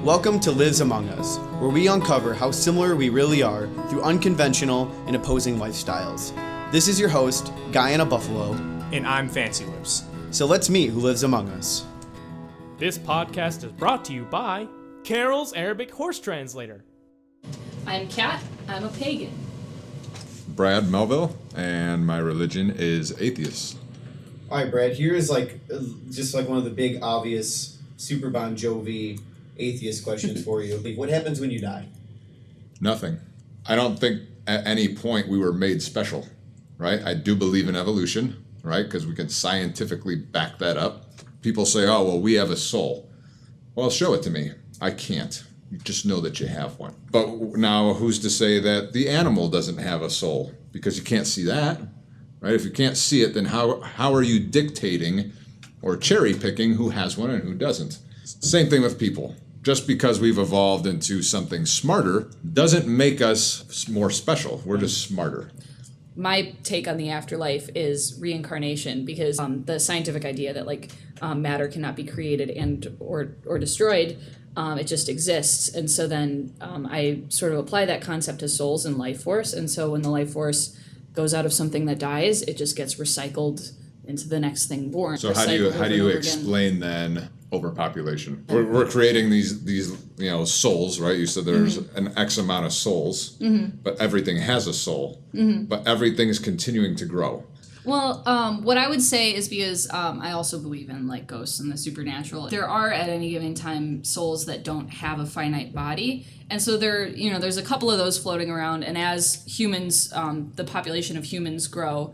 Welcome to Lives Among Us, where we uncover how similar we really are through unconventional and opposing lifestyles. This is your host, Guyana Buffalo. And I'm Fancy Lips. So let's meet who lives among us. This podcast is brought to you by Carol's Arabic Horse Translator. I'm Kat. I'm a pagan. Brad Melville, and my religion is Atheists. All right, Brad, here is just one of the big, obvious, super Bon Jovi atheist questions for you. What happens when you die? Nothing. I don't think at any point we were made special, right? I do believe in evolution, right? Because we can scientifically back that up. People say, oh, well, we have a soul. Well, show it to me. I can't. You just know that you have one. But now who's to say that the animal doesn't have a soul? Because you can't see that, right? If you can't see it, then how are you dictating or cherry picking who has one and who doesn't? Same thing with people. Just because we've evolved into something smarter doesn't make us more special. We're just smarter. My take on the afterlife is reincarnation, because the scientific idea that matter cannot be created and or destroyed, it just exists. And so then I sort of apply that concept to souls and life force. And so when the life force goes out of something that dies, it just gets recycled into the next thing born. So how do you explain then overpopulation? We're creating these souls, right? You said there's an X amount of souls, but everything has a soul, but everything is continuing to grow. Well, what I would say is, because I also believe in ghosts and the supernatural, there are at any given time souls that don't have a finite body, and so there's a couple of those floating around. And as humans, the population of humans grow,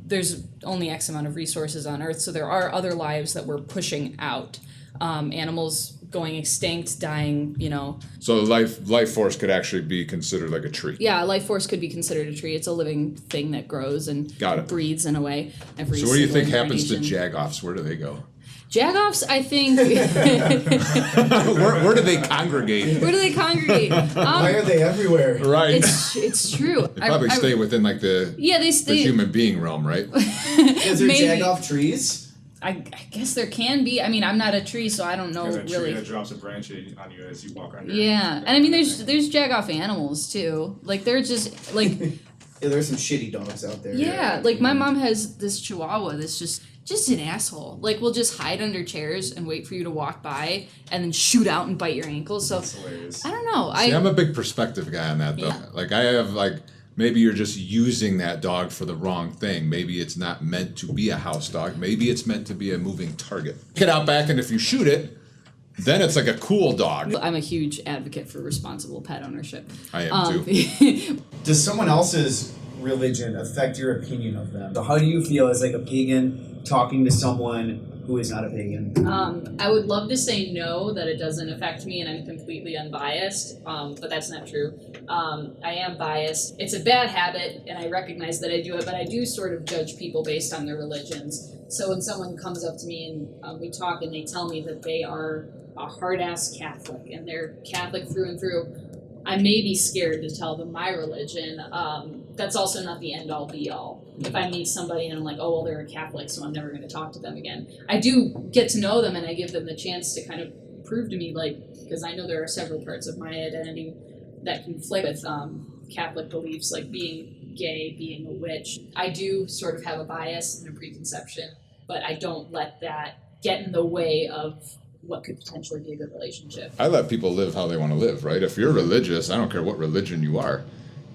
there's only X amount of resources on Earth, so there are other lives that we're pushing out. Animals going extinct, dying, So life force could actually be considered like a tree. Yeah, life force could be considered a tree. It's a living thing that grows and breathes in a way. So what do you think happens to jagoffs? Where do they go? Jagoffs, I think... where do they congregate? Why are they everywhere? Right. It's true. Probably stay within the human being realm, right? Is there jagoff trees? I guess there can be. I mean, I'm not a tree, so I don't know really. Really. That drops a branch on you as you walk under. Yeah, and I mean, there's jagoff animals too. They're just Yeah, there's some shitty dogs out there. Yeah, my mom has this Chihuahua that's just an asshole. We'll just hide under chairs and wait for you to walk by and then shoot out and bite your ankles. So that's hilarious. I don't know. See, I'm a big perspective guy on that though. Yeah. I have maybe you're just using that dog for the wrong thing. Maybe it's not meant to be a house dog. Maybe it's meant to be a moving target. Get out back, and if you shoot it, then it's like a cool dog. I'm a huge advocate for responsible pet ownership. I am too. Does someone else's religion affect your opinion of them? So how do you feel as a pagan talking to someone who is not a pagan? I would love to say no, that it doesn't affect me and I'm completely unbiased, but that's not true. I am biased. It's a bad habit, and I recognize that I do it, but I do sort of judge people based on their religions. So when someone comes up to me and we talk and they tell me that they are a hard-ass Catholic and they're Catholic through and through, I may be scared to tell them my religion. That's also not the end-all, be-all. If I meet somebody and I'm like, oh, well, they're a Catholic, so I'm never going to talk to them again. I do get to know them, and I give them the chance to kind of prove to me, because I know there are several parts of my identity that conflict with Catholic beliefs, like being gay, being a witch. I do sort of have a bias and a preconception, but I don't let that get in the way of what could potentially be a good relationship. I let people live how they want to live, right? If you're religious, I don't care what religion you are,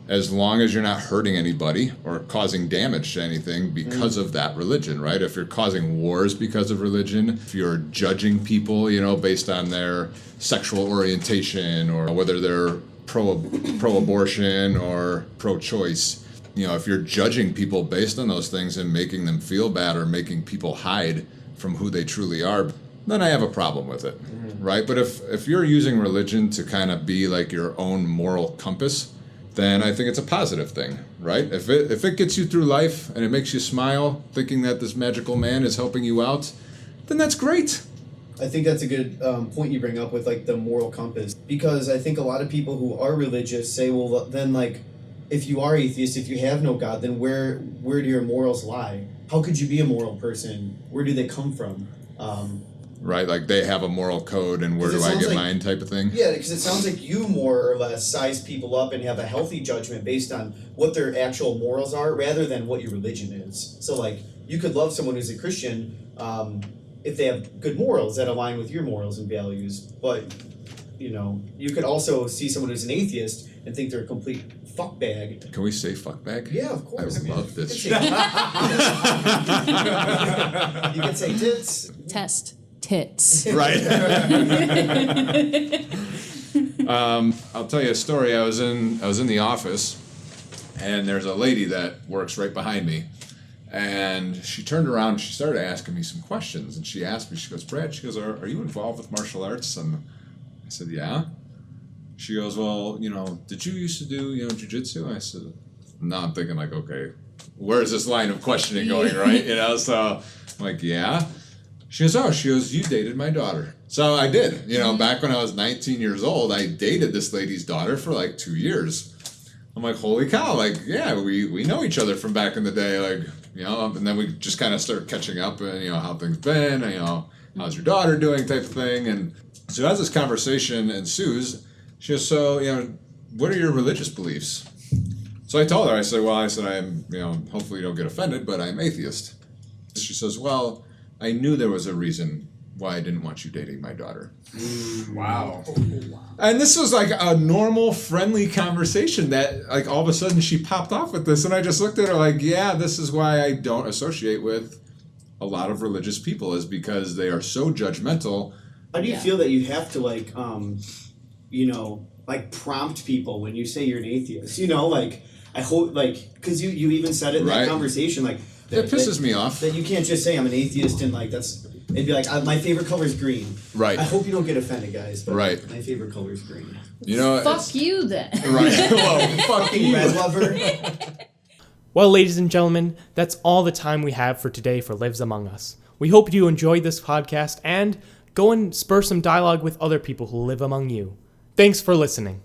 as long as you're not hurting anybody or causing damage to anything because of that religion, right? If you're causing wars because of religion, if you're judging people, based on their sexual orientation or whether they're pro-abortion or pro-choice, if you're judging people based on those things and making them feel bad or making people hide from who they truly are, then I have a problem with it, right? But if you're using religion to kind of be like your own moral compass, then I think it's a positive thing, right? If it gets you through life and it makes you smile, thinking that this magical man is helping you out, then that's great. I think that's a good point you bring up with the moral compass, because I think a lot of people who are religious say, well, then if you are atheist, if you have no God, then where do your morals lie? How could you be a moral person? Where do they come from? right? Like they have a moral code and where 'Cause do it I sounds get like- mine type of thing. Yeah, because it sounds like you more or less size people up and have a healthy judgment based on what their actual morals are rather than what your religion is. So, like, you could love someone who's a Christian if they have good morals that align with your morals and values. But, you know, you could also see someone who's an atheist and think they're a complete fuckbag. Can we say fuckbag? Yeah, of course. I love this You shit. could say tits. Test tits. Right. I'll tell you a story. I was in the office, and there's a lady that works right behind me, and she turned around. She started asking me some questions, and she asked me. She goes, "Brad," she goes, "Are you involved with martial arts?" And I said, "Yeah." She goes, "Well, you know, did you used to do jiu-jitsu?" I said, "No." I'm thinking like, okay, where's this line of questioning going, right? So I'm like, "Yeah." She goes, "Oh," she goes, "you dated my daughter." So I did. Back when I was 19 years old, I dated this lady's daughter for like 2 years. I'm like, holy cow, like, yeah, we know each other from back in the day, like, and then we just kind of started catching up and, how things been, and, how's your daughter doing type of thing. And so as this conversation ensues, she goes, "So, what are your religious beliefs?" So I told her, I said, I'm, hopefully you don't get offended, but I'm atheist. She says, "Well, I knew there was a reason why I didn't want you dating my daughter." Wow. And this was like a normal, friendly conversation that, like, all of a sudden she popped off with this. And I just looked at her like, yeah, this is why I don't associate with a lot of religious people, is because they are so judgmental. How do you feel that you have to, like, prompt people when you say you're an atheist? I hope, because you even said it in that Right. conversation, like, It pisses me off. that you can't just say I'm an atheist and it'd be like, my favorite color is green. Right. I hope you don't get offended, guys. But Right. My favorite color is green. Fuck you then. Right. Well, fuck Fucking you. red lover. Well, ladies and gentlemen, that's all the time we have for today for Lives Among Us. We hope you enjoyed this podcast and go and spur some dialogue with other people who live among you. Thanks for listening.